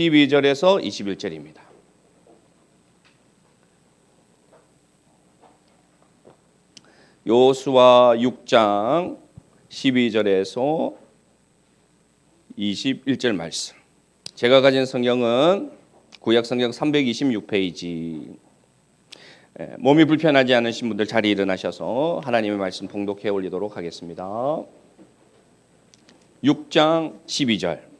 12절에서 21절입니다. 여호수아 6장 12절에서 21절 말씀. 제가 가진 성경은 구약 성경 326페이지. 몸이 불편하지 않으신 분들 자리에 일어나셔서 하나님의 말씀 봉독해 올리도록 하겠습니다. 6장 12절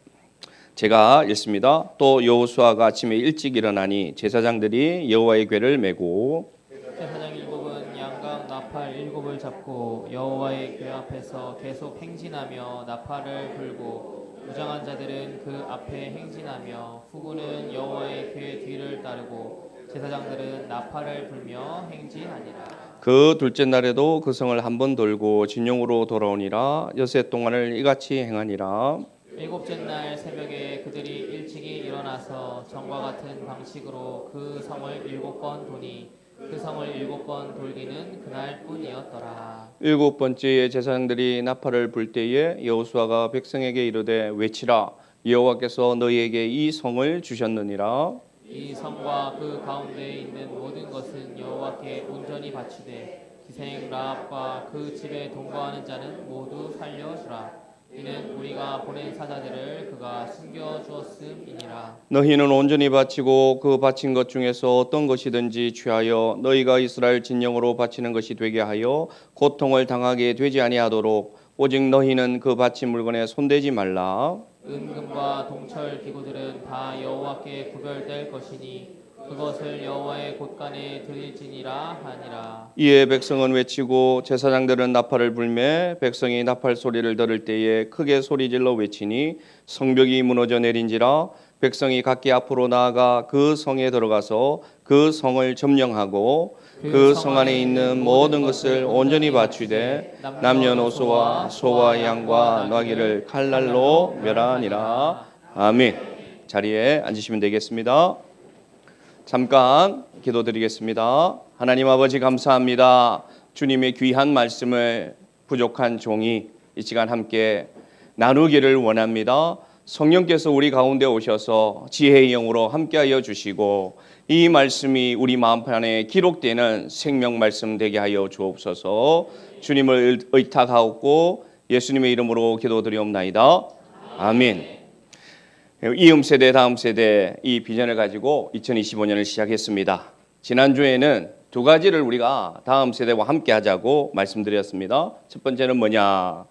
제가 읽습니다. 또 여호수아가 아침에 일찍 일어나니 제사장들이 여호와의 궤를 메고 제사장 일곱은 양각 나팔 일곱을 잡고 여호와의 궤 앞에서 계속 행진하며 나팔을 불고 무장한 자들은 그 앞에 행진하며 후군은 여호와의 궤 뒤를 따르고 제사장들은 나팔을 불며 행진하니라. 그 둘째 날에도 그 성을 한 번 돌고 진영으로 돌아오니라. 여섯 동안을 이같이 행하니라. 일곱째 날 새벽에 그들이 일찍이 일어나서 전과 같은 방식으로 그 성을 7번 도니 그 성을 7번 돌기는 그날뿐이었더라. 일곱 번째에 제사장들이 나팔을 불 때에 여호수아가 백성에게 이르되 외치라. 여호와께서 너희에게 이 성을 주셨느니라. 이 성과 그 가운데에 있는 모든 것은 여호와께 온전히 바치되 기생 라합과 그 집에 동거하는 자는 모두 살려주라. 이는 우리가 보낸 사자들을 그가 숨겨주었음이니라. 너희는 온전히 바치고 그 바친 것 중에서 어떤 것이든지 취하여 너희가 이스라엘 진영으로 바치는 것이 되게 하여 고통을 당하게 되지 아니하도록 오직 너희는 그 바친 물건에 손대지 말라. 은금과 동철 기구들은 다 여호와께 구별될 것이니 그것을 여호와의 곳간에 드릴지니라 하니라. 이에 백성은 외치고 제사장들은 나팔을 불매 백성이 나팔 소리를 들을 때에 크게 소리질러 외치니 성벽이 무너져 내린지라. 백성이 각기 앞으로 나아가 그 성에 들어가서 그 성을 점령하고 그 성 안에 있는 모든 것을 온전히 바치되 남녀노소와 소와 양과 나귀를 칼날로 멸하니라. 아멘. 자리에 앉으시면 되겠습니다. 잠깐 기도드리겠습니다. 하나님 아버지 감사합니다. 주님의 귀한 말씀을 부족한 종이 이 시간 함께 나누기를 원합니다. 성령께서 우리 가운데 오셔서 지혜의 영으로 함께하여 주시고 이 말씀이 우리 마음판에 기록되는 생명 말씀 되게 하여 주옵소서. 주님을 의탁하옵고 예수님의 이름으로 기도드리옵나이다. 아멘. 이음 세대 다음 세대 이 비전을 가지고 2025년을 시작했습니다. 지난주에는 두 가지를 우리가 다음 세대와 함께 하자고 말씀드렸습니다. 첫 번째는 뭐냐?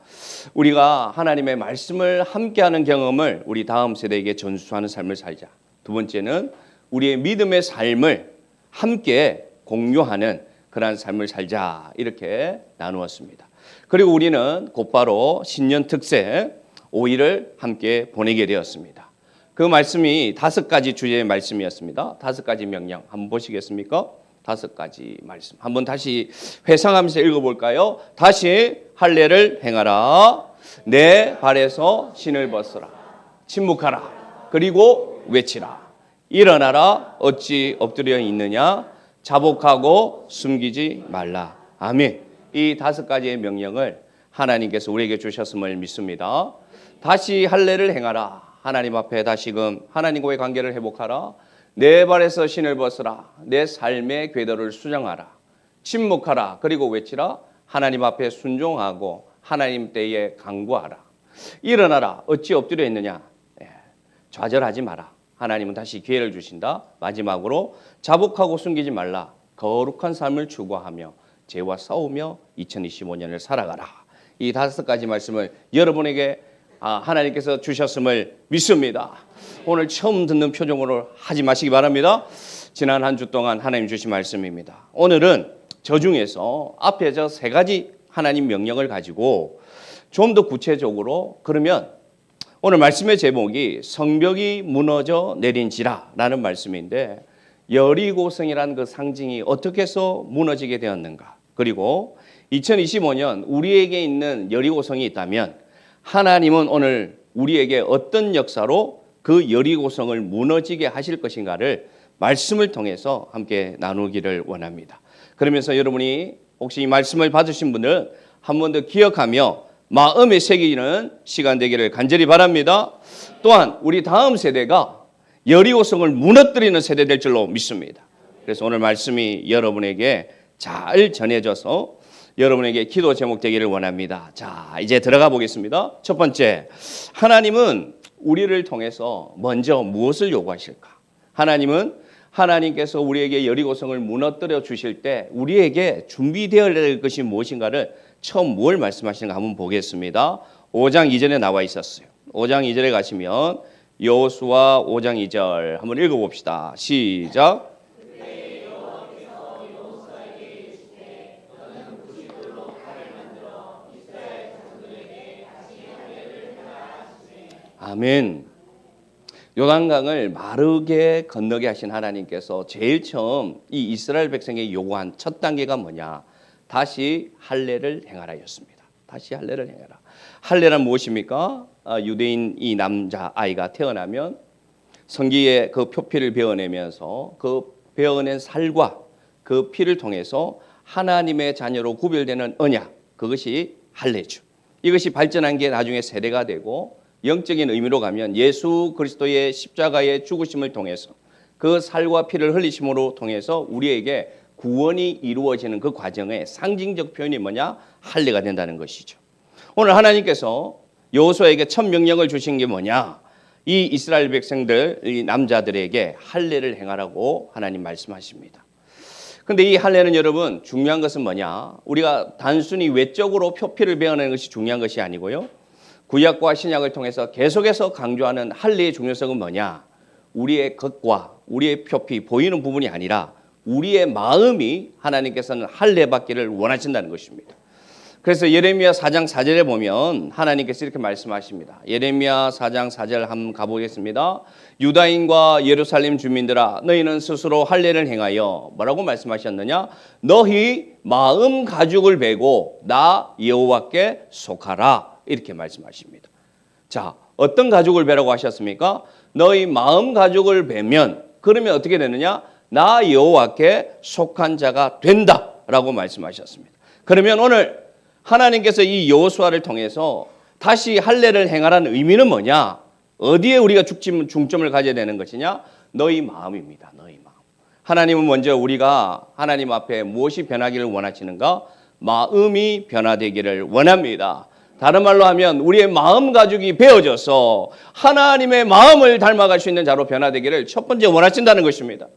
우리가 하나님의 말씀을 함께하는 경험을 우리 다음 세대에게 전수하는 삶을 살자. 두 번째는 우리의 믿음의 삶을 함께 공유하는 그러한 삶을 살자. 이렇게 나누었습니다. 그리고 우리는 곧바로 신년 특세 5일을 함께 보내게 되었습니다. 그 말씀이 5가지 주제의 말씀이었습니다. 5가지 명령 한번 보시겠습니까? 5가지 말씀 한번 다시 회상하면서 읽어볼까요? 다시 할례를 행하라. 내 발에서 신을 벗으라. 침묵하라. 그리고 외치라. 일어나라. 어찌 엎드려 있느냐. 자복하고 숨기지 말라. 아멘. 이 5가지의 명령을 하나님께서 우리에게 주셨음을 믿습니다. 다시 할례를 행하라. 하나님 앞에 다시금 하나님과의 관계를 회복하라. 내 발에서 신을 벗으라. 내 삶의 궤도를 수정하라. 침묵하라. 그리고 외치라. 하나님 앞에 순종하고 하나님 때에 간구하라. 일어나라. 어찌 엎드려 있느냐. 좌절하지 마라. 하나님은 다시 기회를 주신다. 마지막으로 자복하고 숨기지 말라. 거룩한 삶을 추구하며 죄와 싸우며 2025년을 살아가라. 이 5가지 말씀을 여러분에게 하나님께서 주셨음을 믿습니다. 오늘 처음 듣는 표정으로 하지 마시기 바랍니다. 지난 한 주 동안 하나님 주신 말씀입니다. 오늘은 저 중에서 앞에 저 3가지 하나님 명령을 가지고 좀 더 구체적으로 그러면 오늘 말씀의 제목이 성벽이 무너져 내린지라 라는 말씀인데 여리고성이라는 그 상징이 어떻게 해서 무너지게 되었는가. 그리고 2025년 우리에게 있는 여리고성이 있다면 하나님은 오늘 우리에게 어떤 역사로 그 여리고성을 무너지게 하실 것인가를 말씀을 통해서 함께 나누기를 원합니다. 그러면서 여러분이 혹시 이 말씀을 받으신 분들 한 번 더 기억하며 마음에 새기는 시간 되기를 간절히 바랍니다. 또한 우리 다음 세대가 여리고성을 무너뜨리는 세대 될 줄로 믿습니다. 그래서 오늘 말씀이 여러분에게 잘 전해져서 여러분에게 기도 제목 되기를 원합니다. 자, 이제 들어가 보겠습니다. 첫 번째, 하나님은 우리를 통해서 먼저 무엇을 요구하실까? 하나님께서 우리에게 여리고성을 무너뜨려 주실 때 우리에게 준비되어야 될 것이 무엇인가를 처음 뭘 말씀하시는가 한번 보겠습니다. 5장 2절에 나와 있었어요. 5장 2절에 가시면 여호수아 5장 2절 한번 읽어봅시다. 시작. 아멘. 요단강을 마르게 건너게 하신 하나님께서 제일 처음 이 이스라엘 백성에게 요구한 첫 단계가 뭐냐? 다시 할례를 행하라였습니다. 다시 할례를 행하라. 할례란 무엇입니까? 유대인 이 남자 아이가 태어나면 성기에 그 표피를 베어내면서 그 베어낸 살과 그 피를 통해서 하나님의 자녀로 구별되는 언약, 그것이 할례죠. 이것이 발전한 게 나중에 세례가 되고 영적인 의미로 가면 예수 그리스도의 십자가의 죽으심을 통해서 그 살과 피를 흘리심으로 통해서 우리에게 구원이 이루어지는 그 과정의 상징적 표현이 뭐냐? 할례가 된다는 것이죠. 오늘 하나님께서 여호수아에게 첫 명령을 주신 게 뭐냐? 이 이스라엘 백성들, 이 남자들에게 할례를 행하라고 하나님 말씀하십니다. 근데 이 할례는 여러분 중요한 것은 뭐냐? 우리가 단순히 외적으로 표피를 베어내는 것이 중요한 것이 아니고요. 구약과 신약을 통해서 계속해서 강조하는 할례의 중요성은 뭐냐? 우리의 겉과 우리의 표피 보이는 부분이 아니라 우리의 마음이 하나님께서는 할례 받기를 원하신다는 것입니다. 그래서 예레미야 4장 4절에 보면 하나님께서 이렇게 말씀하십니다. 예레미야 4장 4절 한번 가보겠습니다. 유다인과 예루살렘 주민들아 너희는 스스로 할례를 행하여 뭐라고 말씀하셨느냐? 너희 마음 가죽을 베고 나 여호와께 속하라. 이렇게 말씀하십니다. 자, 어떤 가죽을 베라고 하셨습니까? 너희 마음 가죽을 베면 그러면 어떻게 되느냐? 나 여호와께 속한 자가 된다라고 말씀하셨습니다. 그러면 오늘 하나님께서 이 여호수아를 통해서 다시 할례를 행하라는 의미는 뭐냐? 어디에 우리가 중점을 가져야 되는 것이냐? 너희 마음입니다. 너희 마음. 하나님은 먼저 우리가 하나님 앞에 무엇이 변하기를 원하시는가? 마음이 변화되기를 원합니다. 다른 말로 하면 우리의 마음 가죽이 베어져서 하나님의 마음을 닮아갈 수 있는 자로 변화되기를 첫 번째 원하신다는 것입니다.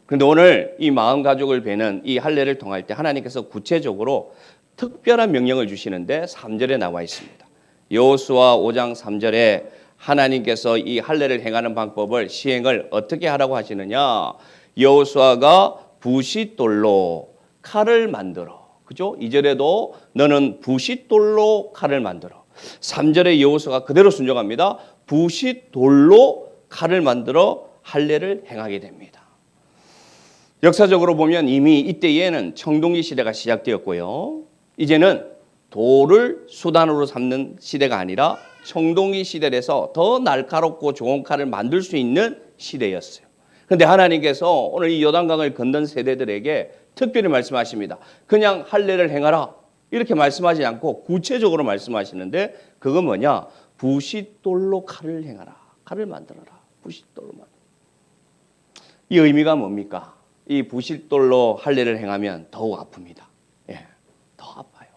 그런데 오늘 이 마음 가죽을 베는 이 할례를 통할 때 하나님께서 구체적으로 특별한 명령을 주시는데 3절에 나와 있습니다. 여호수아 5장 3절에 하나님께서 이 할례를 행하는 방법을 시행을 어떻게 하라고 하시느냐? 여호수아가 부싯돌로 칼을 만들어. 그죠? 2절에도 너는 부싯돌로 칼을 만들어. 3절에 여호수아가 그대로 순종합니다. 부싯돌로 칼을 만들어 할례를 행하게 됩니다. 역사적으로 보면 이미 이때에는 청동기 시대가 시작되었고요. 이제는 돌을 수단으로 삼는 시대가 아니라 청동기 시대에서 더 날카롭고 좋은 칼을 만들 수 있는 시대였어요. 그런데 하나님께서 오늘 이 요단강을 건넌 세대들에게 특별히 말씀하십니다. 그냥 할례를 행하라 이렇게 말씀하지 않고 구체적으로 말씀하시는데 그건 뭐냐? 부싯돌로 칼을 행하라. 칼을 만들어라. 부싯돌로 만들어라. 이 의미가 뭡니까? 이 부싯돌로 할례를 행하면 더욱 아픕니다. 예, 더 아파요.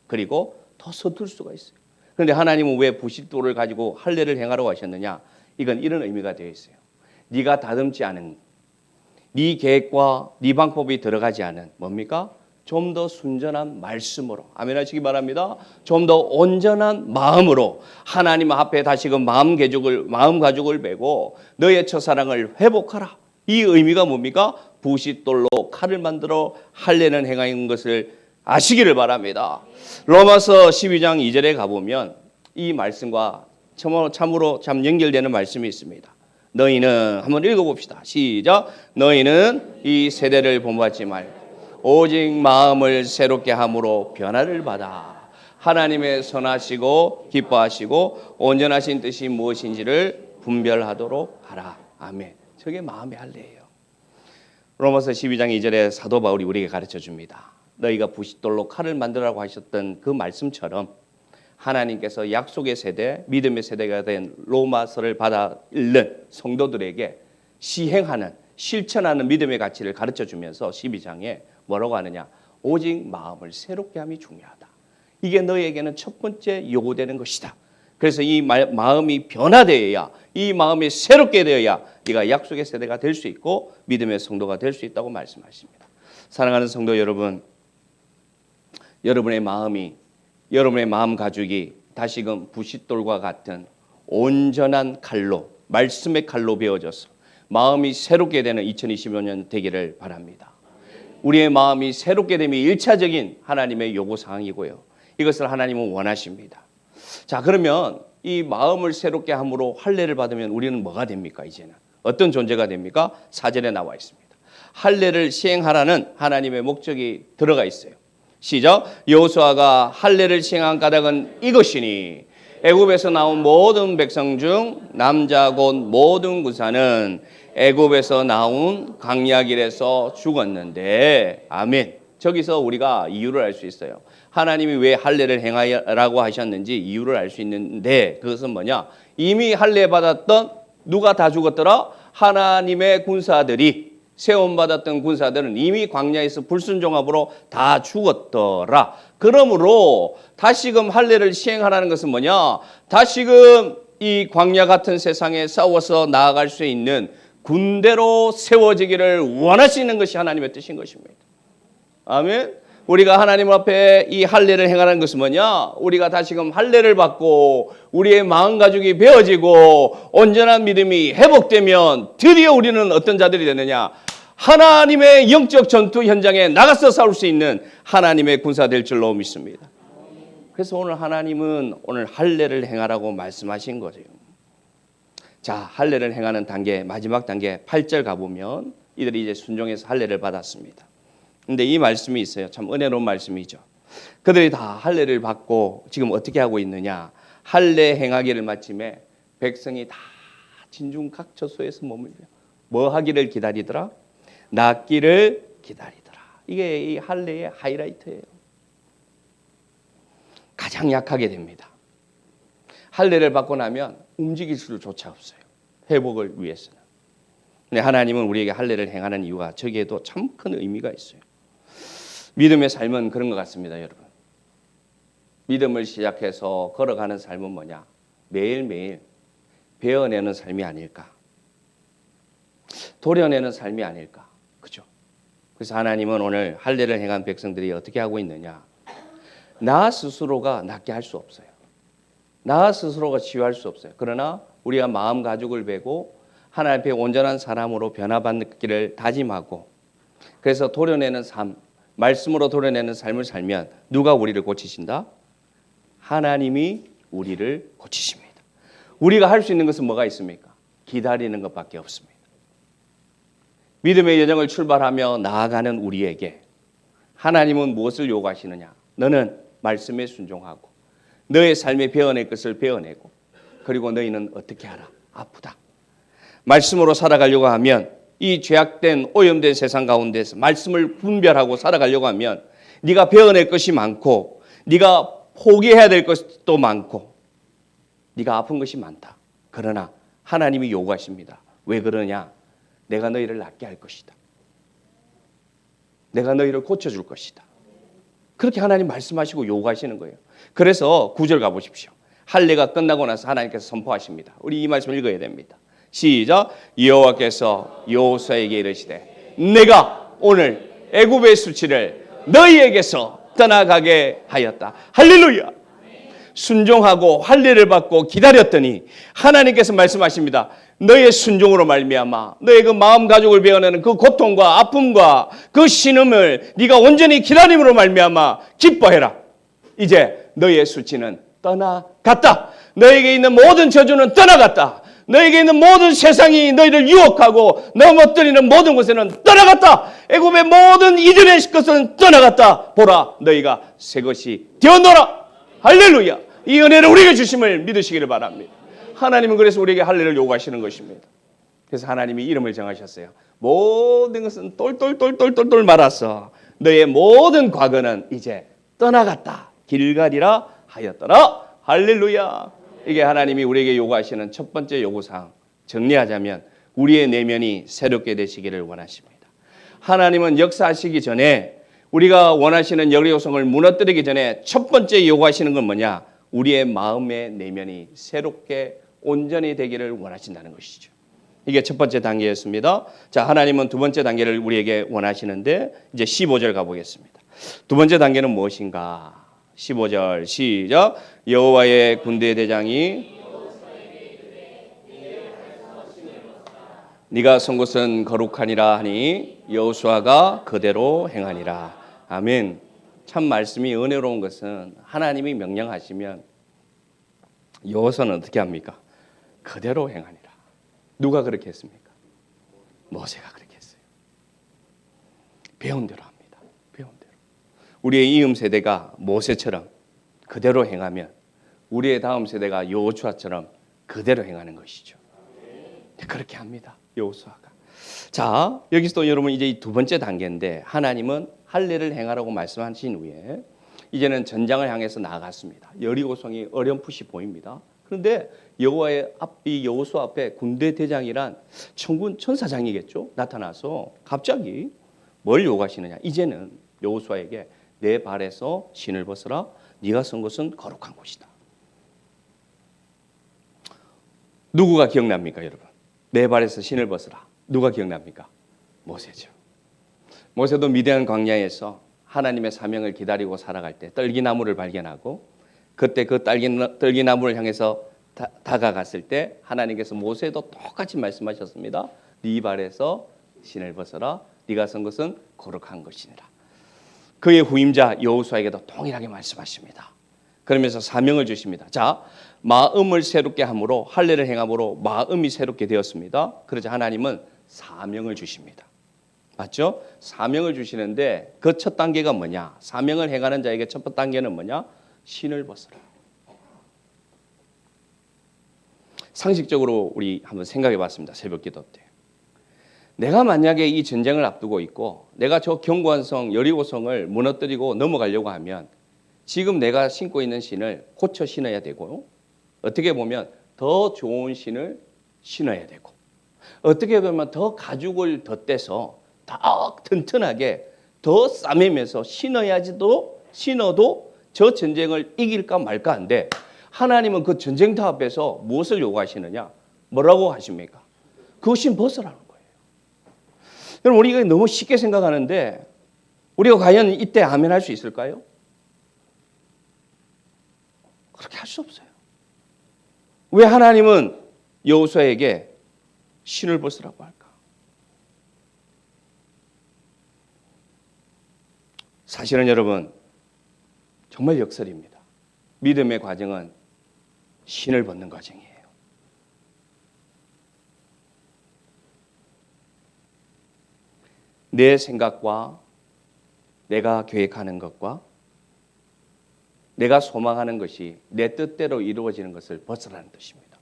그리고 더 서툴 수가 있어요. 그런데 하나님은 왜 부싯돌을 가지고 할례를 행하라고 하셨느냐? 이건 이런 의미가 되어 있어요. 네가 다듬지 않은 네 계획과 네 방법이 들어가지 않은 뭡니까? 좀 더 순전한 말씀으로 아멘 하시기 바랍니다. 좀 더 온전한 마음으로 하나님 앞에 다시금 마음 가죽을 베고 너의 첫사랑을 회복하라. 이 의미가 뭡니까? 부싯돌로 칼을 만들어 할례는 행하는 것을 아시기를 바랍니다. 로마서 12장 2절에 가보면 이 말씀과 참으로 참 연결되는 말씀이 있습니다. 너희는 한번 읽어봅시다. 시작. 너희는 이 세대를 본받지 말고 오직 마음을 새롭게 함으로 변화를 받아 하나님의 선하시고 기뻐하시고 온전하신 뜻이 무엇인지를 분별하도록 하라. 아멘. 저게 마음의 할례예요. 로마서 12장 2절에 사도 바울이 우리에게 가르쳐 줍니다. 너희가 부싯돌로 칼을 만들라고 하셨던 그 말씀처럼 하나님께서 약속의 세대, 믿음의 세대가 된 로마서를 받아 읽는 성도들에게 시행하는, 실천하는 믿음의 가치를 가르쳐 주면서 12장에 뭐라고 하느냐? 오직 마음을 새롭게 함이 중요하다. 이게 너에게는 첫 번째 요구되는 것이다. 그래서 이 마음이 변화되어야, 이 마음이 새롭게 되어야 네가 약속의 세대가 될 수 있고 믿음의 성도가 될 수 있다고 말씀하십니다. 사랑하는 성도 여러분, 여러분의 마음이, 여러분의 마음 가죽이 다시금 부싯돌과 같은 온전한 칼로, 말씀의 칼로 베어져서 마음이 새롭게 되는 2025년 되기를 바랍니다. 우리의 마음이 새롭게 됨이 일차적인 하나님의 요구사항이고요. 이것을 하나님은 원하십니다. 자, 그러면 이 마음을 새롭게 함으로 할례를 받으면 우리는 뭐가 됩니까? 이제는 어떤 존재가 됩니까? 4절에 나와 있습니다. 할례를 시행하라는 하나님의 목적이 들어가 있어요. 시작. 여호수아가 할례를 시행한 까닭은 이것이니 애굽에서 나온 모든 백성 중 남자 곧 모든 군사는 애굽에서 나온 광야길에서 죽었는데, 아멘. 저기서 우리가 이유를 알 수 있어요. 하나님이 왜 할례를 행하라고 하셨는지 이유를 알 수 있는데, 그것은 뭐냐? 이미 할례 받았던 누가 다 죽었더라? 하나님의 군사들이, 세움받았던 군사들은 이미 광야에서 불순종함으로 다 죽었더라. 그러므로 다시금 할례를 시행하라는 것은 뭐냐? 다시금 이 광야 같은 세상에 싸워서 나아갈 수 있는 군대로 세워지기를 원하시는 것이 하나님의 뜻인 것입니다. 아멘. 우리가 하나님 앞에 이 할례를 행하는 것은 뭐냐? 우리가 다시금 할례를 받고 우리의 마음 가죽이 베어지고 온전한 믿음이 회복되면 드디어 우리는 어떤 자들이 되느냐? 하나님의 영적 전투 현장에 나가서 싸울 수 있는 하나님의 군사 될 줄로 믿습니다. 그래서 오늘 하나님은 오늘 할례를 행하라고 말씀하신 거죠. 자, 할례를 행하는 단계, 마지막 단계 8절 가보면 이들이 이제 순종해서 할례를 받았습니다. 근데 이 말씀이 있어요. 참 은혜로운 말씀이죠. 그들이 다 할례를 받고 지금 어떻게 하고 있느냐? 할례 행하기를 마침에 백성이 다 진중 각 처소에서 머물며 뭐 하기를 기다리더라? 낫기를 기다리더라. 이게 이 할례의 하이라이트예요. 가장 약하게 됩니다. 할례를 받고 나면 움직일 수조차 없어요. 회복을 위해서는. 근데 하나님은 우리에게 할례를 행하는 이유가 저기에도 참 큰 의미가 있어요. 믿음의 삶은 그런 것 같습니다, 여러분. 믿음을 시작해서 걸어가는 삶은 뭐냐? 매일매일 베어내는 삶이 아닐까? 도려내는 삶이 아닐까? 그죠? 그래서 하나님은 오늘 할례를 행한 백성들이 어떻게 하고 있느냐? 나 스스로가 낫게 할 수 없어요. 나 스스로가 치유할 수 없어요. 그러나 우리가 마음 가죽을 베고 하나님 앞에 온전한 사람으로 변화받기를 다짐하고, 그래서 도려내는 삶, 말씀으로 도려내는 삶을 살면 누가 우리를 고치신다? 하나님이 우리를 고치십니다. 우리가 할 수 있는 것은 뭐가 있습니까? 기다리는 것밖에 없습니다. 믿음의 여정을 출발하며 나아가는 우리에게 하나님은 무엇을 요구하시느냐? 너는 말씀에 순종하고 너의 삶에 베어낼 것을 베어내고, 그리고 너희는 어떻게 하라? 아프다. 말씀으로 살아가려고 하면, 이 죄악된 오염된 세상 가운데서 말씀을 분별하고 살아가려고 하면 네가 베어낼 것이 많고 네가 포기해야 될 것도 많고 네가 아픈 것이 많다. 그러나 하나님이 요구하십니다. 왜 그러냐? 내가 너희를 낫게 할 것이다. 내가 너희를 고쳐줄 것이다. 그렇게 하나님 말씀하시고 요구하시는 거예요. 그래서 9절 가보십시오. 할례가 끝나고 나서 하나님께서 선포하십니다. 우리 이 말씀 읽어야 됩니다. 시작. 여호와께서 여호수아에게 이르시되 내가 오늘 애굽의 수치를 너희에게서 떠나가게 하였다. 할렐루야. 순종하고 할례를 받고 기다렸더니 하나님께서 말씀하십니다. 너의 순종으로 말미암아 너의 그 마음 가죽을 베어내는 그 고통과 아픔과 그 신음을 네가 온전히 기다림으로 말미암아 기뻐해라. 이제 너의 수치는 떠나갔다. 너에게 있는 모든 저주는 떠나갔다. 너에게 있는 모든 세상이 너희를 유혹하고 넘어뜨리는 모든 것에는 떠나갔다. 애굽의 모든 이전의 것은 떠나갔다. 보라, 너희가 새 것이 되었노라. 할렐루야. 이 은혜를 우리에게 주심을 믿으시기를 바랍니다. 하나님은 그래서 우리에게 할례를 요구하시는 것입니다. 그래서 하나님이 이름을 정하셨어요. 모든 것은 똘똘똘똘똘 말았어. 너의 모든 과거는 이제 떠나갔다. 길갈이라 하였더라. 할렐루야. 이게 하나님이 우리에게 요구하시는 첫 번째 요구사항. 정리하자면 우리의 내면이 새롭게 되시기를 원하십니다. 하나님은 역사하시기 전에 우리가 원하시는 여리고성을 무너뜨리기 전에 첫 번째 요구하시는 건 뭐냐? 우리의 마음의 내면이 새롭게 온전히 되기를 원하신다는 것이죠. 이게 첫 번째 단계였습니다. 자, 하나님은 두 번째 단계를 우리에게 원하시는데 이제 15절 가보겠습니다. 두 번째 단계는 무엇인가? 15절 시작. 여호와의 군대 대장이 네가 선 곳은 거룩하니라 하니 여호수아가 그대로 행하니라. 아멘. 참 말씀이 은혜로운 것은 하나님이 명령하시면 여호수아는 어떻게 합니까? 그대로 행하니라. 누가 그렇게 했습니까? 모세가 그렇게 했어요. 배운 대로 합니다. 배운 대로. 우리의 이음 세대가 모세처럼 그대로 행하면 우리의 다음 세대가 여호수아처럼 그대로 행하는 것이죠. 그렇게 합니다. 여호수아가. 자, 여기서 여러분 이제 이 두 번째 단계인데 하나님은 할례를 행하라고 말씀하신 후에 이제는 전장을 향해서 나아갔습니다. 여리고성이 어렴풋이 보입니다. 그런데 여호와의 이 여호수아 앞에 군대 대장이란 천군 천사장이겠죠. 나타나서 갑자기 뭘 요구하시느냐? 이제는 여호수아에게 내 발에서 신을 벗어라. 네가 선 곳은 거룩한 곳이다. 누구가 기억납니까, 여러분? 내 발에서 신을 벗어라. 누가 기억납니까? 모세죠. 모세도 미디안 광야에서 하나님의 사명을 기다리고 살아갈 때 떨기나무를 발견하고 그때 그 떨기나무를 향해서 다가갔을 때 하나님께서 모세도 똑같이 말씀하셨습니다. 네 발에서 신을 벗어라. 네가 선 것은 거룩한 것이니라. 그의 후임자 여호수아에게도 동일하게 말씀하십니다. 그러면서 사명을 주십니다. 자, 마음을 새롭게 함으로 할례를 행함으로 마음이 새롭게 되었습니다. 그러자 하나님은 사명을 주십니다. 맞죠? 사명을 주시는데 그 첫 단계가 뭐냐? 사명을 행하는 자에게 첫 번째 단계는 뭐냐? 신을 벗어라. 상식적으로 우리 한번 생각해 봤습니다. 새벽 기도 때. 내가 만약에 이 전쟁을 앞두고 있고 내가 저 견고한 성 여리고성을 무너뜨리고 넘어가려고 하면 지금 내가 신고 있는 신을 고쳐 신어야 되고요. 어떻게 보면 더 좋은 신을 신어야 되고 어떻게 보면 더 가죽을 덧대서 더 튼튼하게 더 싸매면서 신어도 저 전쟁을 이길까 말까 한데 하나님은 그 전쟁터 앞에서 무엇을 요구하시느냐? 뭐라고 하십니까? 그 신 벗으라는 거예요. 여러분 우리가 너무 쉽게 생각하는데 우리가 과연 이때 아멘 할 수 있을까요? 그렇게 할 수 없어요. 왜 하나님은 여호수아에게 신을 벗으라고 할까? 사실은 여러분 정말 역설입니다. 믿음의 과정은 신을 벗는 과정이에요. 내 생각과 내가 계획하는 것과 내가 소망하는 것이 내 뜻대로 이루어지는 것을 벗으라는 뜻입니다.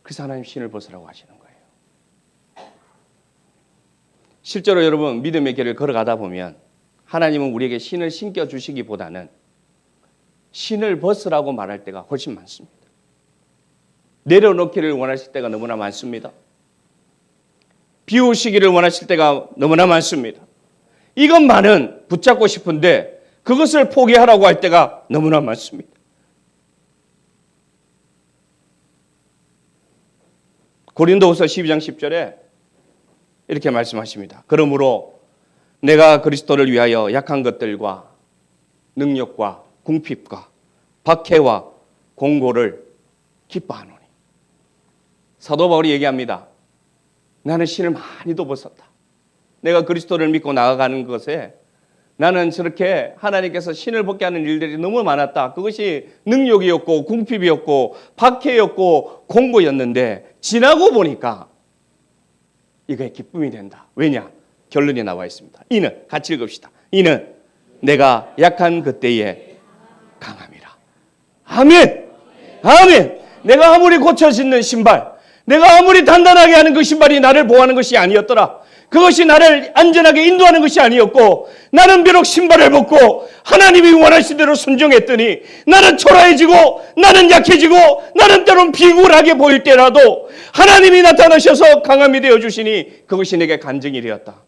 그래서 하나님 신을 벗으라고 하시는 거예요. 실제로 여러분 믿음의 길을 걸어가다 보면 하나님은 우리에게 신을 신겨주시기보다는 신을 벗으라고 말할 때가 훨씬 많습니다. 내려놓기를 원하실 때가 너무나 많습니다. 비우시기를 원하실 때가 너무나 많습니다. 이것만은 붙잡고 싶은데 그것을 포기하라고 할 때가 너무나 많습니다. 고린도후서 12장 10절에 이렇게 말씀하십니다. 그러므로 내가 그리스도를 위하여 약한 것들과 능력과 궁핍과 박해와 공고를 기뻐하노니. 사도 바울이 얘기합니다. 나는 신을 많이도 벗었다. 내가 그리스도를 믿고 나아가는 것에 나는 저렇게 하나님께서 신을 벗게 하는 일들이 너무 많았다. 그것이 능력이었고 궁핍이었고 박해였고 공고였는데 지나고 보니까 이게 기쁨이 된다. 왜냐? 결론이 나와 있습니다. 이는 같이 읽읍시다. 이는 내가 약한 그때에 강함이라. 아멘. 아멘. 내가 아무리 고쳐 신는 신발, 내가 아무리 단단하게 하는 그 신발이 나를 보호하는 것이 아니었더라. 그것이 나를 안전하게 인도하는 것이 아니었고, 나는 비록 신발을 벗고 하나님이 원하신 대로 순종했더니 나는 초라해지고 나는 약해지고 나는 때론 비굴하게 보일 때라도 하나님이 나타나셔서 강함이 되어주시니 그것이 내게 간증이 되었다.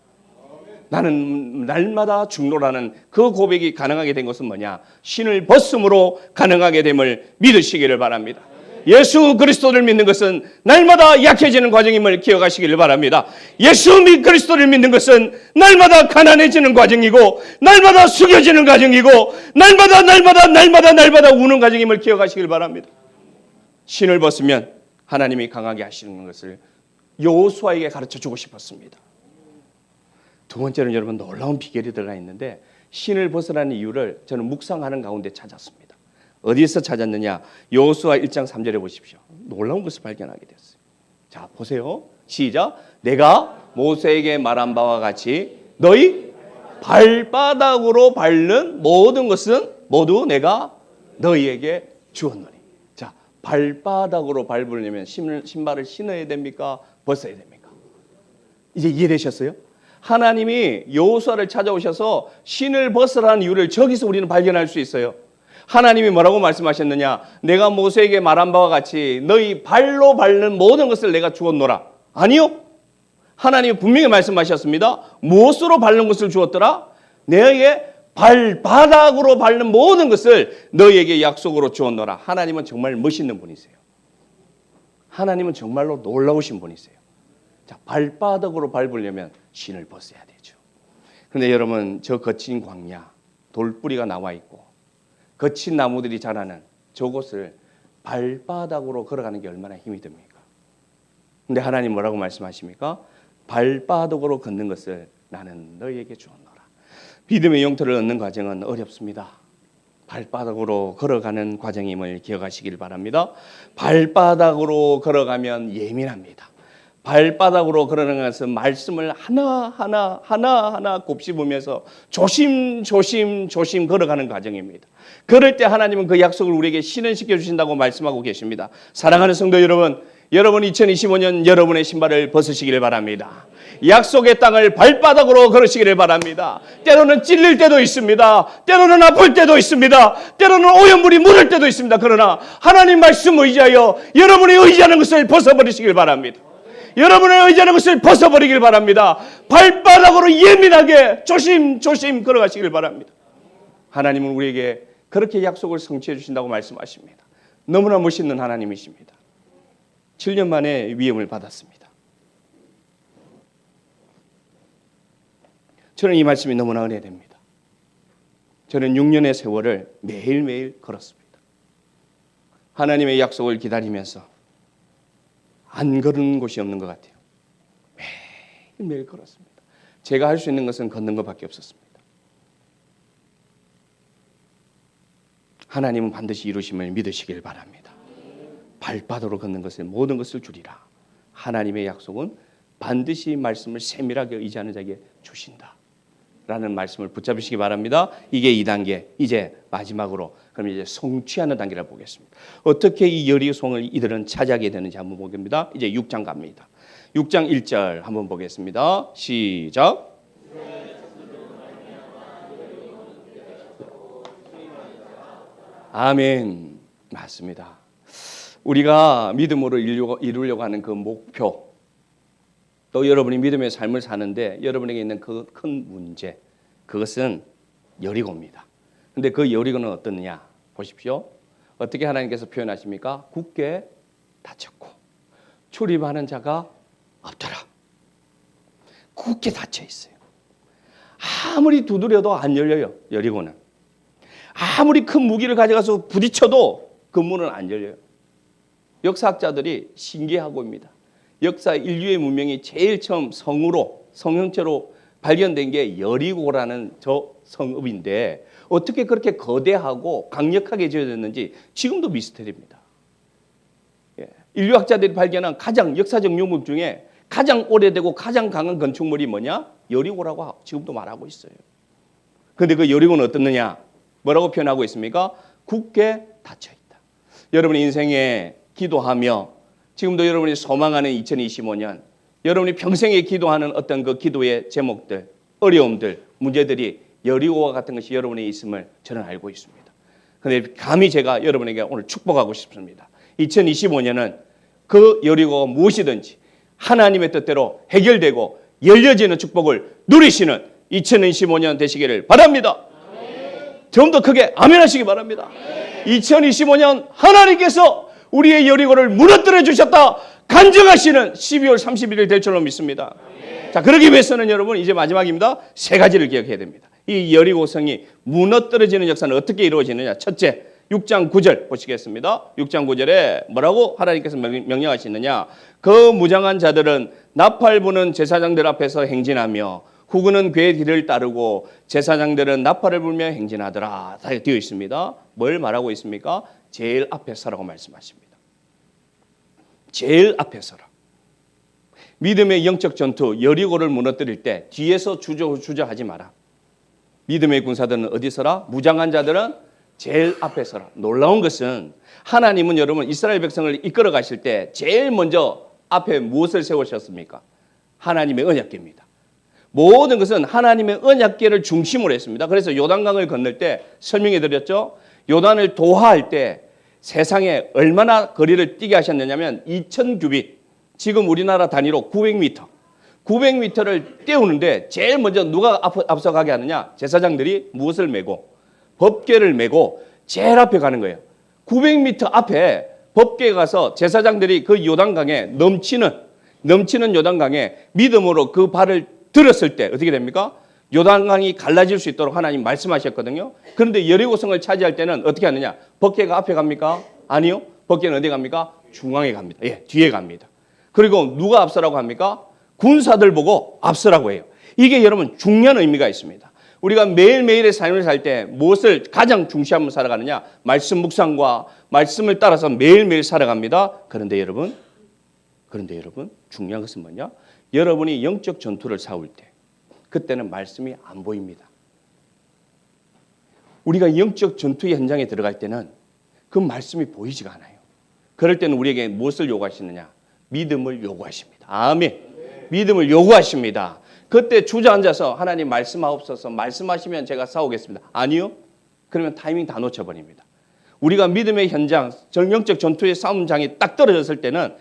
나는 날마다 중노라는 그 고백이 가능하게 된 것은 뭐냐? 신을 벗음으로 가능하게 됨을 믿으시기를 바랍니다. 예수 그리스도를 믿는 것은 날마다 약해지는 과정임을 기억하시기를 바랍니다. 예수 그리스도를 믿는 것은 날마다 가난해지는 과정이고 날마다 숙여지는 과정이고 날마다 우는 과정임을 기억하시기를 바랍니다. 신을 벗으면 하나님이 강하게 하시는 것을 여호수아에게 가르쳐주고 싶었습니다. 두 번째는 여러분 놀라운 비결이 들어가 있는데, 신을 벗으라는 이유를 저는 묵상하는 가운데 찾았습니다. 어디에서 찾았느냐? 여호수아 1장 3절에 보십시오. 놀라운 것을 발견하게 됐어요. 자, 보세요. 시작. 내가 모세에게 말한 바와 같이 너희 발바닥으로 밟는 모든 것은 모두 내가 너희에게 주었노니. 자, 발바닥으로 밟으려면 신발을 신어야 됩니까? 벗어야 됩니까? 이제 이해되셨어요? 하나님이 여호수아를 찾아오셔서 신을 벗으라는 이유를 저기서 우리는 발견할 수 있어요. 하나님이 뭐라고 말씀하셨느냐? 내가 모세에게 말한 바와 같이 너희 발로 밟는 모든 것을 내가 주었노라. 아니요. 하나님이 분명히 말씀하셨습니다. 무엇으로 밟는 것을 주었더라? 너희의 발바닥으로 밟는 모든 것을 너희에게 약속으로 주었노라. 하나님은 정말 멋있는 분이세요. 하나님은 정말로 놀라우신 분이세요. 자, 발바닥으로 밟으려면 신을 벗어야 되죠. 그런데 여러분, 저 거친 광야, 돌뿌리가 나와 있고 거친 나무들이 자라는 저곳을 발바닥으로 걸어가는 게 얼마나 힘이 듭니까? 그런데 하나님 뭐라고 말씀하십니까? 발바닥으로 걷는 것을 나는 너희에게 주었노라. 믿음의 영토를 얻는 과정은 어렵습니다. 발바닥으로 걸어가는 과정임을 기억하시길 바랍니다. 발바닥으로 걸어가면 예민합니다. 발바닥으로 걸어가는 것은 말씀을 하나하나 곱씹으면서 조심 걸어가는 과정입니다. 그럴 때 하나님은 그 약속을 우리에게 실현시켜 주신다고 말씀하고 계십니다. 사랑하는 성도 여러분, 여러분 2025년 여러분의 신발을 벗으시기를 바랍니다. 약속의 땅을 발바닥으로 걸으시기를 바랍니다. 때로는 찔릴 때도 있습니다. 때로는 아플 때도 있습니다. 때로는 오염물이 묻을 때도 있습니다. 그러나 하나님 말씀 의지하여 여러분이 의지하는 것을 벗어버리시길 바랍니다. 여러분의 의지하는 것을 벗어버리길 바랍니다. 발바닥으로 예민하게 조심 걸어가시길 바랍니다. 하나님은 우리에게 그렇게 약속을 성취해 주신다고 말씀하십니다. 너무나 멋있는 하나님이십니다. 7년 만에 위험을 받았습니다. 저는 이 말씀이 너무나 은혜됩니다. 저는 6년의 세월을 매일매일 걸었습니다. 하나님의 약속을 기다리면서 안 걸은 곳이 없는 것 같아요. 매일 걸었습니다. 제가 할 수 있는 것은 걷는 것밖에 없었습니다. 하나님은 반드시 이루심을 믿으시길 바랍니다. 발바닥으로 걷는 것을 모든 것을 주리라. 하나님의 약속은 반드시 말씀을 세밀하게 의지하는 자에게 주신다 라는 말씀을 붙잡으시기 바랍니다. 이게 2단계. 이제 마지막으로 그럼 이제 성취하는 단계를 보겠습니다. 어떻게 이 여리고성을 이들은 차지하게 되는지 한번 보겠습니다. 이제 6장 갑니다. 6장 1절 한번 보겠습니다. 시작. 아멘. 맞습니다. 우리가 믿음으로 이루려고 하는 그 목표, 또 여러분이 믿음의 삶을 사는데 여러분에게 있는 그 큰 문제, 그것은 여리고입니다. 근데 그 여리고는 어떠느냐 보십시오. 어떻게 하나님께서 표현하십니까? 굳게 닫혔고 출입하는 자가 없더라. 굳게 닫혀 있어요. 아무리 두드려도 안 열려요. 여리고는 아무리 큰 무기를 가져가서 부딪혀도 그 문은 안 열려요. 역사학자들이 신기하고입니다. 역사 인류의 문명이 제일 처음 성형체로 발견된 게 여리고라는 저 성읍인데 어떻게 그렇게 거대하고 강력하게 지어졌는지 지금도 미스터리입니다. 인류학자들이 발견한 가장 역사적 유물 중에 가장 오래되고 가장 강한 건축물이 뭐냐? 여리고라고 지금도 말하고 있어요. 그런데 그 여리고는 어떻느냐? 뭐라고 표현하고 있습니까? 굳게 닫혀있다. 여러분의 인생에 기도하며 지금도 여러분이 소망하는 2025년 여러분이 평생에 기도하는 어떤 그 기도의 제목들, 어려움들, 문제들이 여리고와 같은 것이 여러분에 있음을 저는 알고 있습니다. 그런데 감히 제가 여러분에게 오늘 축복하고 싶습니다. 2025년은 그 여리고가 무엇이든지 하나님의 뜻대로 해결되고 열려지는 축복을 누리시는 2025년 되시기를 바랍니다. 좀 더 크게 아멘 하시기 바랍니다. 2025년 하나님께서 우리의 여리고를 무너뜨려 주셨다 간증하시는 12월 31일 될 줄로 믿습니다. 자, 그러기 위해서는 여러분 이제 마지막입니다. 세 가지를 기억해야 됩니다. 이 여리고성이 무너뜨려지는 역사는 어떻게 이루어지느냐. 첫째, 6장 9절 보시겠습니다. 6장 9절에 뭐라고 하나님께서 명령하시느냐. 그 무장한 자들은 나팔 부는 제사장들 앞에서 행진하며 후군은 그의 뒤를 따르고 제사장들은 나팔을 불며 행진하더라. 다 되어 있습니다. 뭘 말하고 있습니까? 제일 앞에 서라고 말씀하십니다. 제일 앞에 서라. 믿음의 영적 전투 여리고를 무너뜨릴 때 뒤에서 주저하지 마라. 믿음의 군사들은 어디 서라? 무장한 자들은 제일 앞에 서라. 놀라운 것은 하나님은 여러분 이스라엘 백성을 이끌어 가실 때 제일 먼저 앞에 무엇을 세우셨습니까? 하나님의 언약궤입니다. 모든 것은 하나님의 언약궤를 중심으로 했습니다. 그래서 요단강을 건널 때 설명해 드렸죠. 요단을 도하할 때 세상에 얼마나 거리를 뛰게 하셨느냐면 2000규빗, 지금 우리나라 단위로 900m. 900m를 떼우는데 제일 먼저 누가 앞서가게 하느냐? 제사장들이 무엇을 메고? 법궤를 메고 제일 앞에 가는 거예요. 900m 앞에 법궤에 가서 제사장들이 그 요단강에 넘치는 요단강에 믿음으로 그 발을 들었을 때 어떻게 됩니까? 요단강이 갈라질 수 있도록 하나님 말씀하셨거든요. 그런데 여리고성을 차지할 때는 어떻게 하느냐? 법궤가 앞에 갑니까? 아니요. 법궤는 어디 갑니까? 중앙에 갑니다. 예, 뒤에 갑니다. 그리고 누가 앞서라고 합니까? 군사들 보고 앞서라고 해요. 이게 여러분 중요한 의미가 있습니다. 우리가 매일매일의 삶을 살 때 무엇을 가장 중시하며 살아가느냐? 말씀 묵상과 말씀을 따라서 매일매일 살아갑니다. 그런데 여러분 중요한 것은 뭐냐? 여러분이 영적 전투를 싸울 때 그때는 말씀이 안 보입니다. 우리가 영적 전투의 현장에 들어갈 때는 그 말씀이 보이지가 않아요. 그럴 때는 우리에게 무엇을 요구하시느냐? 믿음을 요구하십니다. 아멘. 믿음을 요구하십니다. 그때 주저앉아서 하나님 말씀하옵소서, 말씀하시면 제가 싸우겠습니다. 아니요. 그러면 타이밍 다 놓쳐버립니다. 우리가 믿음의 현장, 영적 전투의 싸움장이 딱 떨어졌을 때는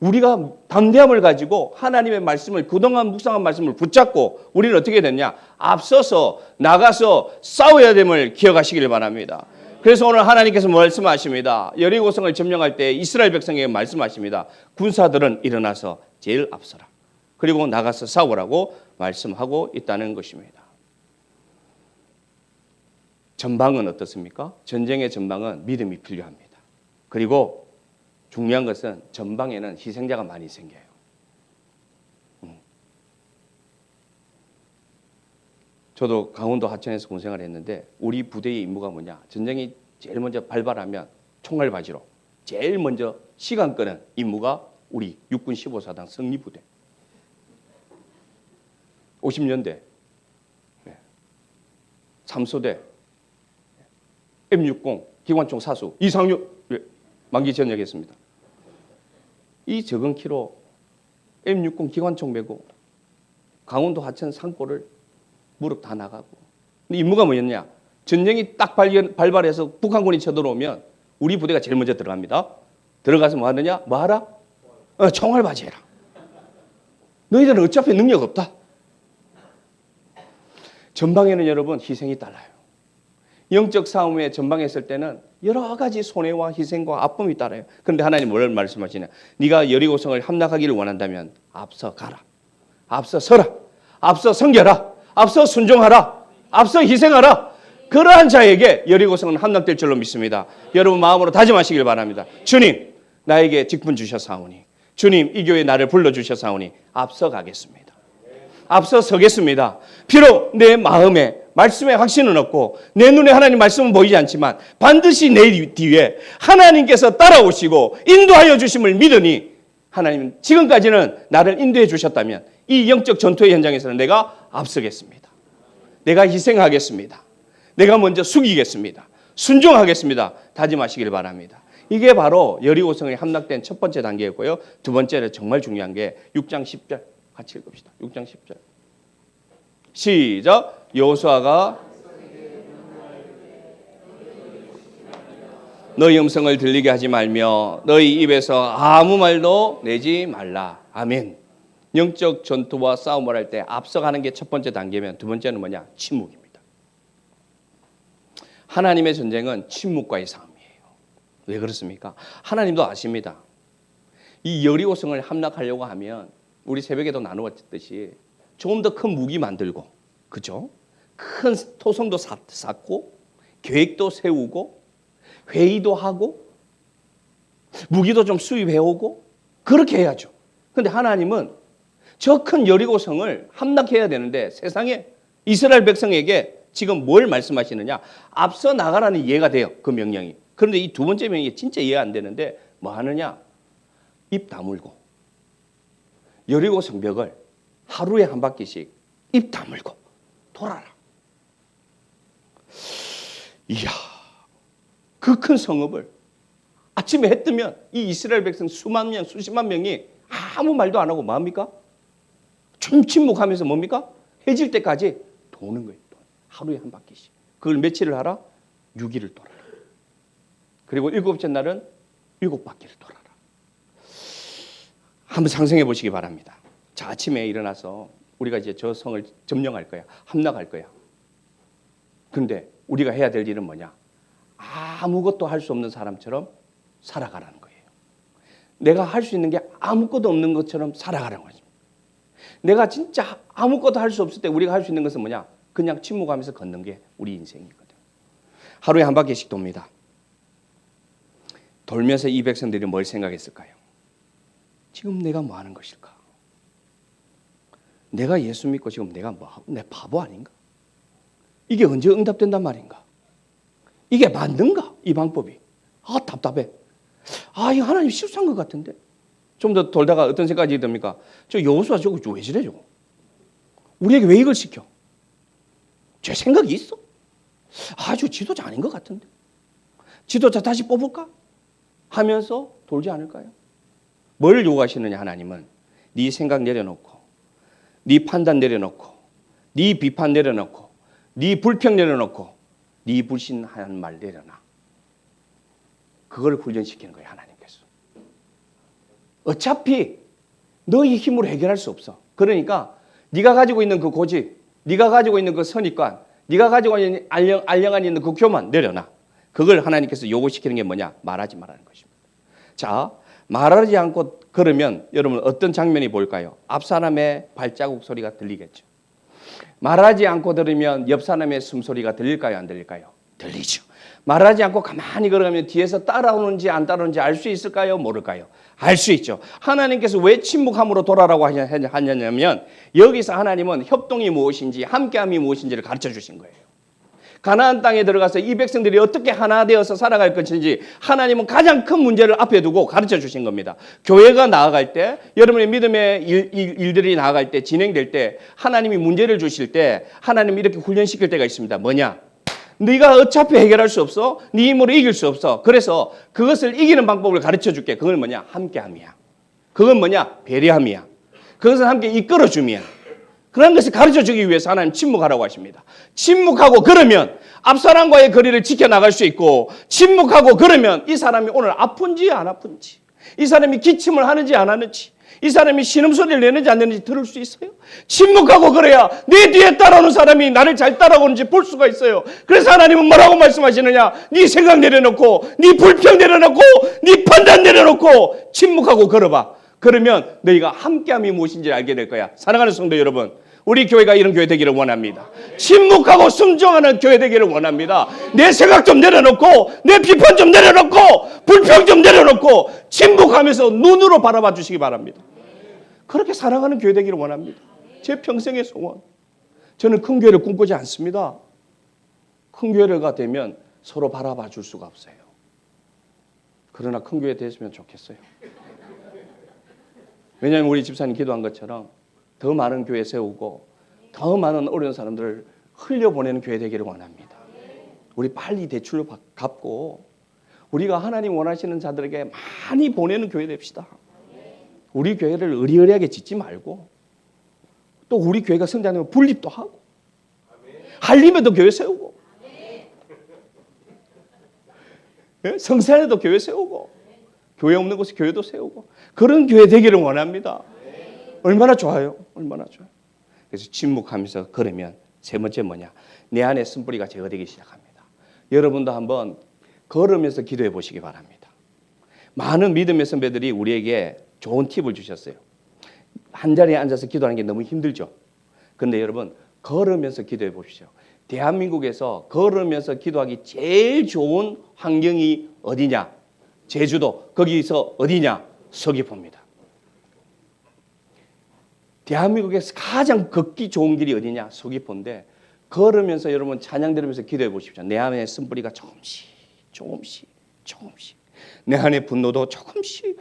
우리가 담대함을 가지고 하나님의 말씀을, 그동안 묵상한 말씀을 붙잡고 우리는 어떻게 됐냐? 앞서서 나가서 싸워야 됨을 기억하시길 바랍니다. 그래서 오늘 하나님께서 말씀하십니다. 여리고성을 점령할 때 이스라엘 백성에게 말씀하십니다. 군사들은 일어나서 제일 앞서라. 그리고 나가서 싸우라고 말씀하고 있다는 것입니다. 전방은 어떻습니까? 전쟁의 전방은 믿음이 필요합니다. 그리고 중요한 것은 전방에는 희생자가 많이 생겨요. 저도 강원도 하천에서 군생활을 했는데 우리 부대의 임무가 뭐냐? 전쟁이 제일 먼저 발발하면 총알바지로 제일 먼저 시간 끄는 임무가 우리 육군 15사단 승리부대. 50년대 3소대 M60 기관총 사수 이상윤 만기 전역했습니다. 이 적은 키로 M60 기관총 메고 강원도 하천 산골을 무릎 다 나가고. 근데 임무가 뭐였냐? 전쟁이 딱 발발해서 북한군이 쳐들어오면 우리 부대가 제일 먼저 들어갑니다. 들어가서 뭐 하느냐? 뭐 하라? 총알 바지해라. 너희들은 어차피 능력 없다. 전방에는 여러분 희생이 달라요. 영적 싸움에 전방했을 때는 여러 가지 손해와 희생과 아픔이 따라요. 그런데 하나님 뭘 말씀하시냐? 네가 여리고성을 함락하기를 원한다면 앞서 가라. 앞서 서라. 앞서 섬겨라. 앞서 순종하라. 앞서 희생하라. 그러한 자에게 여리고성은 함락될 줄로 믿습니다. 여러분 마음으로 다짐하시길 바랍니다. 주님, 나에게 직분 주셨사오니, 주님 이 교회에 나를 불러주셨사오니 앞서 가겠습니다. 앞서 서겠습니다. 비록 내 마음에 말씀의 확신은 없고 내 눈에 하나님 말씀은 보이지 않지만 반드시 내 뒤에 하나님께서 따라오시고 인도하여 주심을 믿으니 하나님 지금까지는 나를 인도해 주셨다면 이 영적 전투의 현장에서는 내가 앞서겠습니다. 내가 희생하겠습니다. 내가 먼저 숙이겠습니다. 순종하겠습니다. 다짐하시길 바랍니다. 이게 바로 여리고성이 함락된 첫 번째 단계였고요. 두 번째는 정말 중요한 게 6장 10절 같이 읽읍시다. 6장 10절 시작. 여호수아가 너희 음성을 들리게 하지 말며 너희 입에서 아무 말도 내지 말라. 아멘. 영적 전투와 싸움을 할 때 앞서가는 게 첫 번째 단계면 두 번째는 뭐냐? 침묵입니다. 하나님의 전쟁은 침묵과의 싸움이에요. 왜 그렇습니까? 하나님도 아십니다. 이 여리고성을 함락하려고 하면 우리 새벽에도 나누었듯이 조금 더 큰 무기 만들고, 그죠? 큰 토성도 쌓고 계획도 세우고 회의도 하고 무기도 좀 수입해오고 그렇게 해야죠. 그런데 하나님은 저 큰 여리고성을 함락해야 되는데 세상에 이스라엘 백성에게 지금 뭘 말씀하시느냐? 앞서 나가라는 이해가 돼요. 그 명령이. 그런데 이 두 번째 명령이 진짜 이해 안 되는데 뭐 하느냐? 입 다물고 여리고 성벽을 하루에 한 바퀴씩 입 다물고 돌아라. 이야, 그 큰 성읍을 아침에 해 뜨면 이 이스라엘 백성 수만 명, 수십만 명이 아무 말도 안 하고 뭐합니까? 좀 침묵하면서 뭡니까? 해질 때까지 도는 거예요. 하루에 한 바퀴씩. 그걸 며칠을 하라? 6일을 돌아라. 그리고 일곱째 날은 7바퀴를 돌아라. 한번 상상해 보시기 바랍니다. 자, 아침에 일어나서 우리가 이제 저 성을 점령할 거야. 함락할 거야. 그런데 우리가 해야 될 일은 뭐냐? 아무것도 할 수 없는 사람처럼 살아가라는 거예요. 내가 할 수 있는 게 아무것도 없는 것처럼 살아가라는 거죠. 내가 진짜 아무것도 할 수 없을 때 우리가 할 수 있는 것은 뭐냐? 그냥 침묵하면서 걷는 게 우리 인생이거든. 하루에 한 바퀴씩 돕니다. 돌면서 이 백성들이 뭘 생각했을까요? 지금 내가 뭐 하는 것일까? 내가 예수 믿고 지금 내가 뭐 하고, 내 바보 아닌가? 이게 언제 응답된단 말인가? 이게 맞는가? 이 방법이. 아, 답답해. 아, 이거 하나님 실수한 것 같은데. 좀 더 돌다가 어떤 생각이 듭니까? 저 여호수아 저거 왜 저래 저거? 우리에게 왜 이걸 시켜? 제 생각이 있어? 아주 지도자 아닌 것 같은데. 지도자 다시 뽑을까? 하면서 돌지 않을까요? 뭘 요구하시느냐 하나님은 네 생각 내려놓고 네 판단 내려놓고 네 비판 내려놓고 네 불평 내려놓고 네 불신한 말 내려놔. 그걸 훈련시키는 거예요. 하나님께서. 어차피 너희 힘으로 해결할 수 없어. 그러니까 네가 가지고 있는 그 고집, 네가 가지고 있는 그 선입관, 네가 가지고 있는 알령안 있는 그 교만 내려놔. 그걸 하나님께서 요구시키는 게 뭐냐? 말하지 말라는 것입니다. 자, 말하지 않고 걸으면 여러분 어떤 장면이 보일까요? 앞 사람의 발자국 소리가 들리겠죠. 말하지 않고 들으면 옆 사람의 숨소리가 들릴까요? 안 들릴까요? 들리죠. 말하지 않고 가만히 걸어가면 뒤에서 따라오는지 안 따라오는지 알 수 있을까요? 모를까요? 알 수 있죠. 하나님께서 왜 침묵함으로 돌아라고 하냐면 여기서 하나님은 협동이 무엇인지 함께함이 무엇인지를 가르쳐 주신 거예요. 가나안 땅에 들어가서 이 백성들이 어떻게 하나 되어서 살아갈 것인지 하나님은 가장 큰 문제를 앞에 두고 가르쳐 주신 겁니다. 교회가 나아갈 때, 여러분의 믿음의 일들이 나아갈 때, 진행될 때 하나님이 문제를 주실 때 하나님이 이렇게 훈련시킬 때가 있습니다. 뭐냐? 네가 어차피 해결할 수 없어. 네 힘으로 이길 수 없어. 그래서 그것을 이기는 방법을 가르쳐 줄게. 그건 뭐냐? 함께함이야. 그건 뭐냐? 배려함이야. 그것은 함께 이끌어줌이야. 그런 것을 가르쳐주기 위해서 하나님 침묵하라고 하십니다. 침묵하고 그러면 앞사람과의 거리를 지켜나갈 수 있고, 침묵하고 그러면 이 사람이 오늘 아픈지 안 아픈지, 이 사람이 기침을 하는지 안 하는지, 이 사람이 신음소리를 내는지 안 내는지 들을 수 있어요. 침묵하고 그래야 내 뒤에 따라오는 사람이 나를 잘 따라오는지 볼 수가 있어요. 그래서 하나님은 뭐라고 말씀하시느냐? 네 생각 내려놓고, 네 불평 내려놓고, 네 판단 내려놓고 침묵하고 걸어봐. 그러면 너희가 함께함이 무엇인지 알게 될 거야. 사랑하는 성도 여러분, 우리 교회가 이런 교회 되기를 원합니다. 침묵하고 순종하는 교회 되기를 원합니다. 내 생각 좀 내려놓고, 내 비판 좀 내려놓고, 불평 좀 내려놓고 침묵하면서 눈으로 바라봐 주시기 바랍니다. 그렇게 살아가는 교회 되기를 원합니다. 제 평생의 소원. 저는 큰 교회를 꿈꾸지 않습니다. 큰 교회가 되면 서로 바라봐 줄 수가 없어요. 그러나 큰 교회 됐으면 좋겠어요. 왜냐하면 우리 집사님 기도한 것처럼 더 많은 교회 세우고 더 많은 어려운 사람들을 흘려보내는 교회 되기를 원합니다. 우리 빨리 대출로 갚고 우리가 하나님 원하시는 자들에게 많이 보내는 교회 됩시다. 우리 교회를 의리의리하게 짓지 말고 또 우리 교회가 성장하면 분립도 하고 한림에도 교회 세우고 성산에도 교회 세우고 교회 없는 곳에 교회도 세우고 그런 교회 되기를 원합니다. 얼마나 좋아요. 얼마나 좋아요. 그래서 침묵하면서 걸으면 세 번째 뭐냐. 내 안에 쓴뿌리가 제거되기 시작합니다. 여러분도 한번 걸으면서 기도해 보시기 바랍니다. 많은 믿음의 선배들이 우리에게 좋은 팁을 주셨어요. 한 자리에 앉아서 기도하는 게 너무 힘들죠. 그런데 여러분 걸으면서 기도해 보십시오. 대한민국에서 걸으면서 기도하기 제일 좋은 환경이 어디냐? 제주도. 거기서 어디냐? 서귀포입니다. 대한민국에서 가장 걷기 좋은 길이 어디냐? 서귀포인데 걸으면서 여러분 찬양 들으면서 기도해 보십시오. 내 안에 쓴뿌리가 조금씩 내 안에 분노도 조금씩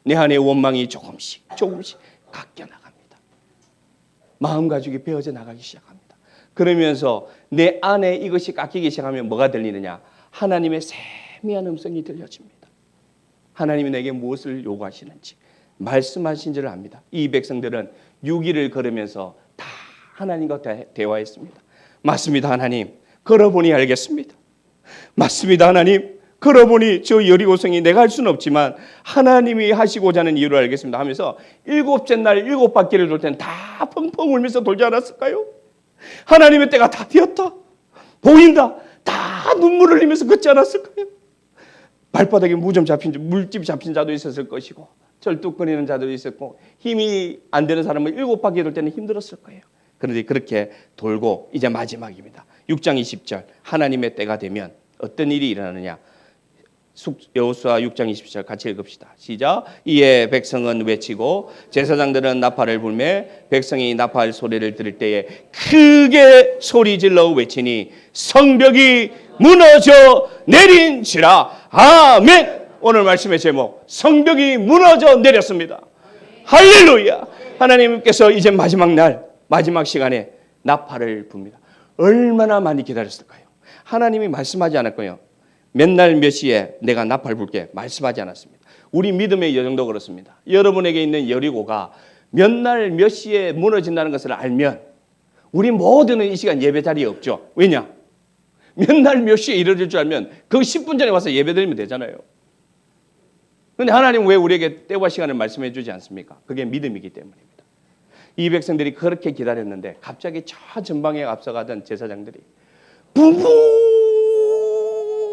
내 안에 원망이 조금씩 깎여 나갑니다. 마음 가죽이 베어져 나가기 시작합니다. 그러면서 내 안에 이것이 깎이기 시작하면 뭐가 들리느냐? 하나님의 세미한 음성이 들려집니다. 하나님이 내게 무엇을 요구하시는지 말씀하신 줄 압니다. 이 백성들은 6일을 걸으면서 다 하나님과 대화했습니다. 맞습니다 하나님. 걸어보니 알겠습니다. 맞습니다 하나님. 걸어보니 저 여리고성이 내가 할 수는 없지만 하나님이 하시고자 하는 이유를 알겠습니다 하면서 7째 날 7바퀴를 돌 때는 다 펑펑 울면서 돌지 않았을까요? 하나님의 때가 다 되었다. 보인다. 다 눈물을 흘리면서 걷지 않았을까요? 발바닥에 물집 잡힌 자도 있었을 것이고 절뚝거리는 자도 있었고 힘이 안 되는 사람은 7바퀴 돌 때는 힘들었을 거예요. 그런데 그렇게 돌고 이제 마지막입니다. 6장 20절 하나님의 때가 되면 어떤 일이 일어나느냐. 여호수아 6장 20절 같이 읽읍시다. 시작. 이에 백성은 외치고 제사장들은 나팔을 불매 백성이 나팔 소리를 들을 때에 크게 소리질러 외치니 성벽이 무너져 내린지라. 아멘. 오늘 말씀의 제목 성벽이 무너져 내렸습니다. 할렐루야. 하나님께서 이제 마지막 날 마지막 시간에 나팔을 붑니다. 얼마나 많이 기다렸을까요? 하나님이 말씀하지 않았고요. 몇 날 몇 시에 내가 나팔 불게 말씀하지 않았습니다. 우리 믿음의 여정도 그렇습니다. 여러분에게 있는 여리고가 몇 날 몇 시에 무너진다는 것을 알면 우리 모두는 이 시간 예배 자리에 없죠. 왜냐? 몇 날 몇 시에 이루어질 줄 알면 그 10분 전에 와서 예배 드리면 되잖아요. 그런데 하나님은 왜 우리에게 때와 시간을 말씀해 주지 않습니까? 그게 믿음이기 때문입니다. 이 백성들이 그렇게 기다렸는데 갑자기 저 전방에 앞서가던 제사장들이 붕붕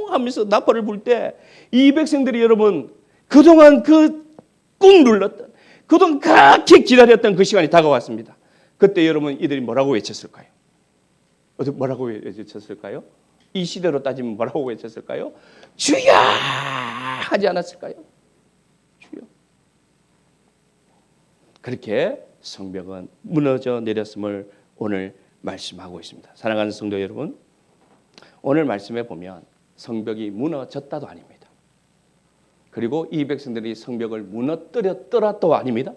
하면서 나팔을 불 때 이 백성들이 여러분 그동안 꾹 눌렀던 그동안 그렇게 기다렸던 그 시간이 다가왔습니다. 그때 여러분 이들이 뭐라고 외쳤을까요? 뭐라고 외쳤을까요? 이 시대로 따지면 뭐라고 외쳤을까요? 주여 하지 않았을까요? 주여. 그렇게 성벽은 무너져 내렸음을 오늘 말씀하고 있습니다. 사랑하는 성도 여러분, 오늘 말씀에 보면 성벽이 무너졌다도 아닙니다. 그리고 이 백성들이 성벽을 무너뜨렸더라도 아닙니다.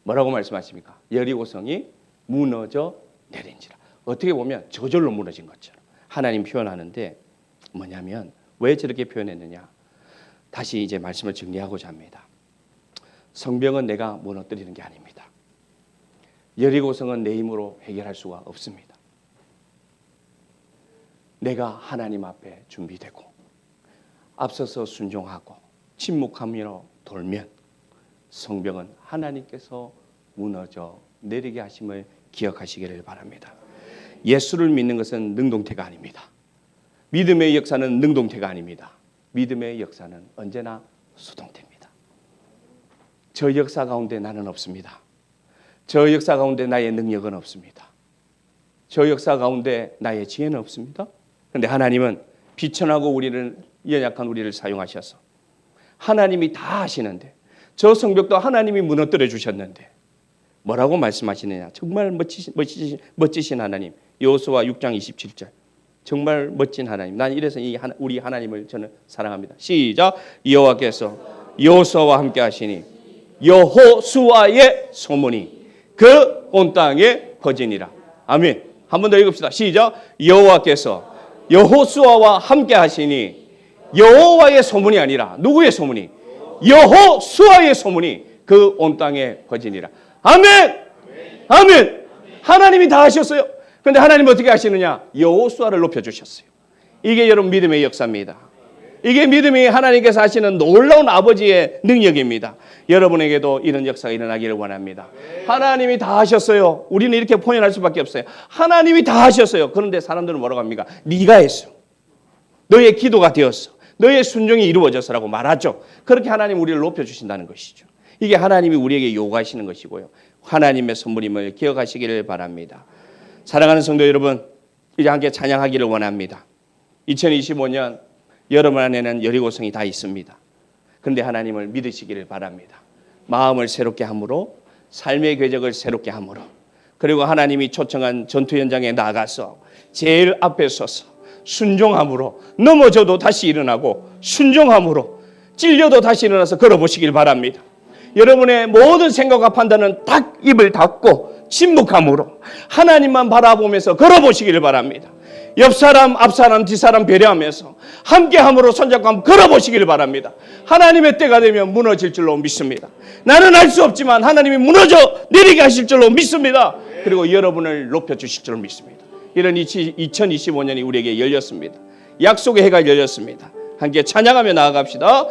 뭐라고 말씀하십니까? 여리고성이 무너져 내린지라. 어떻게 보면 저절로 무너진 것처럼 하나님 표현하는데 뭐냐면 왜 저렇게 표현했느냐. 다시 이제 말씀을 정리하고자 합니다. 성벽은 내가 무너뜨리는 게 아닙니다. 여리고성은 내 힘으로 해결할 수가 없습니다. 내가 하나님 앞에 준비되고 앞서서 순종하고 침묵하며 돌면 성벽은 하나님께서 무너져 내리게 하심을 기억하시기를 바랍니다. 예수를 믿는 것은 능동태가 아닙니다. 믿음의 역사는 능동태가 아닙니다. 믿음의 역사는 언제나 수동태입니다. 저 역사 가운데 나는 없습니다. 저 역사 가운데 나의 능력은 없습니다. 저 역사 가운데 나의 지혜는 없습니다. 그런데 하나님은 비천하고 우리를 연약한 우리를 사용하셔서 하나님이 다 하시는데 저 성벽도 하나님이 무너뜨려 주셨는데 뭐라고 말씀하시느냐. 정말 멋지신 하나님. 여호수아 6장 27절. 정말 멋진 하나님. 난 이래서 우리 하나님을 저는 사랑합니다. 시작. 여호와께서 여호수아와 함께 하시니 여호수아의 소문이 그 온 땅에 퍼지니라. 아멘. 한 번 더 읽읍시다. 시작. 여호와께서 여호수아와 함께 하시니 여호와의 소문이 아니라 누구의 소문이? 여호수아의 소문이 그 온 땅에 퍼지니라. 아멘. 아멘. 하나님이 다 하셨어요. 그런데 하나님 어떻게 하시느냐? 여호수아를 높여주셨어요. 이게 여러분 믿음의 역사입니다. 이게 믿음이 하나님께서 하시는 놀라운 아버지의 능력입니다. 여러분에게도 이런 역사가 일어나기를 원합니다. 하나님이 다 하셨어요. 우리는 이렇게 표현할 수밖에 없어요. 하나님이 다 하셨어요. 그런데 사람들은 뭐라고 합니까? 네가 했어. 너의 기도가 되었어. 너의 순종이 이루어져서라고 말하죠. 그렇게 하나님 우리를 높여주신다는 것이죠. 이게 하나님이 우리에게 요구하시는 것이고요. 하나님의 선물임을 기억하시기를 바랍니다. 사랑하는 성도 여러분, 이제 함께 찬양하기를 원합니다. 2025년 여러분 안에는 여리고성이 다 있습니다. 그런데 하나님을 믿으시기를 바랍니다. 마음을 새롭게 함으로, 삶의 궤적을 새롭게 함으로, 그리고 하나님이 초청한 전투 현장에 나가서 제일 앞에 서서 순종함으로, 넘어져도 다시 일어나고 순종함으로 찔려도 다시 일어나서 걸어보시길 바랍니다. 여러분의 모든 생각과 판단은 딱 입을 닫고 침묵함으로 하나님만 바라보면서 걸어보시기를 바랍니다. 옆사람, 앞사람, 뒷사람 배려하면서 함께함으로 손잡고 한번 걸어보시기를 바랍니다. 하나님의 때가 되면 무너질 줄로 믿습니다. 나는 알 수 없지만 하나님이 무너져 내리게 하실 줄로 믿습니다. 그리고 여러분을 높여주실 줄로 믿습니다. 이런 2025년이 우리에게 열렸습니다. 약속의 해가 열렸습니다. 함께 찬양하며 나아갑시다.